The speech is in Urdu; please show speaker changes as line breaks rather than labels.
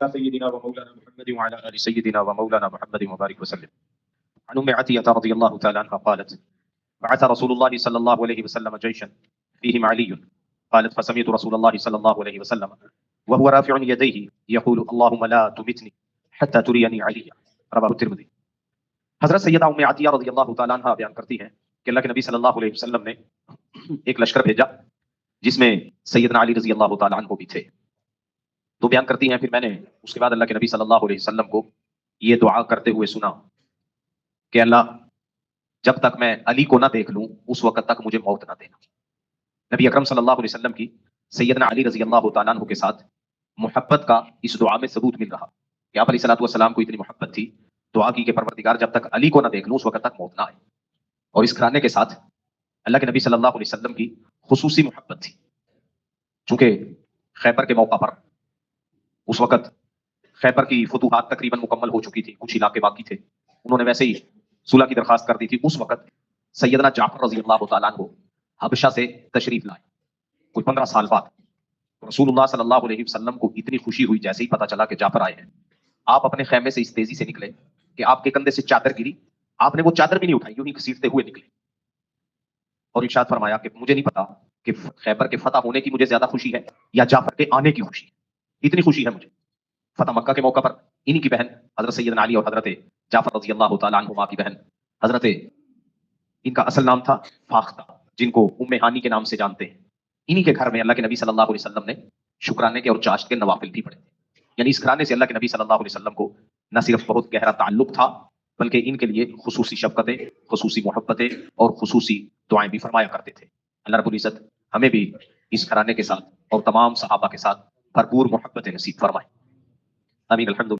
سيدنا ومولانا محمد وعلى آل سيدنا ومولانا محمد وبارك وسلم. عن أم عتية رضي الله تعالى عنها قالت بعث رسول الله صلى الله عليه وسلم جيشا فيهم علي. قالت فسمعت رسول الله صلى الله عليه وسلم وهو رافع يديه يقول اللهم لا تمتني حتى تريني علي. رواه الترمذی. حضرت سیدہ ام عطیہ رضی اللہ تعالیٰ عنہ بیان کرتی ہیں کہ اللہ کے نبی صلی اللہ علیہ وسلم نے ایک لشکر بھیجا جس میں سیدنا علی رضی اللہ تعالیٰ عنہ بھی تھے. تو بیان کرتی ہیں پھر میں نے اس کے بعد اللہ کے نبی صلی اللہ علیہ وسلم کو یہ دعا کرتے ہوئے سنا کہ اللہ جب تک میں علی کو نہ دیکھ لوں اس وقت تک مجھے موت نہ دینا. نبی اکرم صلی اللہ علیہ وسلم کی سیدنا علی رضی اللہ تعالیٰ عنہ کے ساتھ محبت کا اس دعا میں ثبوت مل رہا کہ آپ علیہ الصلوۃ والسلام کو اتنی محبت تھی، دعا کی کہ پروردگار جب تک علی کو نہ دیکھ لوں اس وقت تک موت نہ آئے. اور اس گھرانے کے ساتھ اللہ کے نبی صلی اللہ علیہ وسلم کی خصوصی محبت تھی. چونکہ خیبر کے موقع پر اس وقت خیبر کی فتوحات تقریباً مکمل ہو چکی تھی، کچھ علاقے باقی تھے، انہوں نے ویسے ہی صلح کی درخواست کر دی تھی. اس وقت سیدنا جعفر رضی اللہ تعالیٰ عنہ حبشہ سے تشریف لائے کوئی 15 سال بعد. رسول اللہ صلی اللہ علیہ وسلم کو اتنی خوشی ہوئی جیسے ہی پتا چلا کہ جعفر آئے ہیں، آپ اپنے خیمے سے اس تیزی سے نکلے کہ آپ کے کندھے سے چادر گری، آپ نے وہ چادر بھی نہیں اٹھائی، یوں ہی گھسیٹتے ہوئے نکلے اور ارشاد فرمایا کہ مجھے نہیں پتا کہ خیبر کے فتح ہونے کی مجھے زیادہ خوشی ہے یا جعفر کے آنے کی خوشی ہے، اتنی خوشی ہے مجھے. فتح مکہ کے موقع پر انہی کی بہن حضرت سیدنا علی اور حضرت جعفر رضی اللہ تعالیٰ عنہما کی بہن حضرت، ان کا اصل نام تھا فاختہ، جن کو ام ہانی کے نام سے جانتے ہیں، انہی کے گھر میں اللہ کے نبی صلی اللہ علیہ وسلم نے شکرانے کے اور چاشت کے نوافل بھی پڑھے تھے. یعنی اس گھرانے سے اللہ کے نبی صلی اللہ علیہ وسلم کو نہ صرف بہت گہرا تعلق تھا بلکہ ان کے لیے خصوصی شفقتیں، خصوصی محبتیں اور خصوصی دعائیں بھی فرمایا کرتے تھے. اللہ رب العزت ہمیں بھی اس گھرانے کے ساتھ اور تمام صحابہ کے ساتھ بھرپور محبت نصیب فرمائے. آمین. الحمد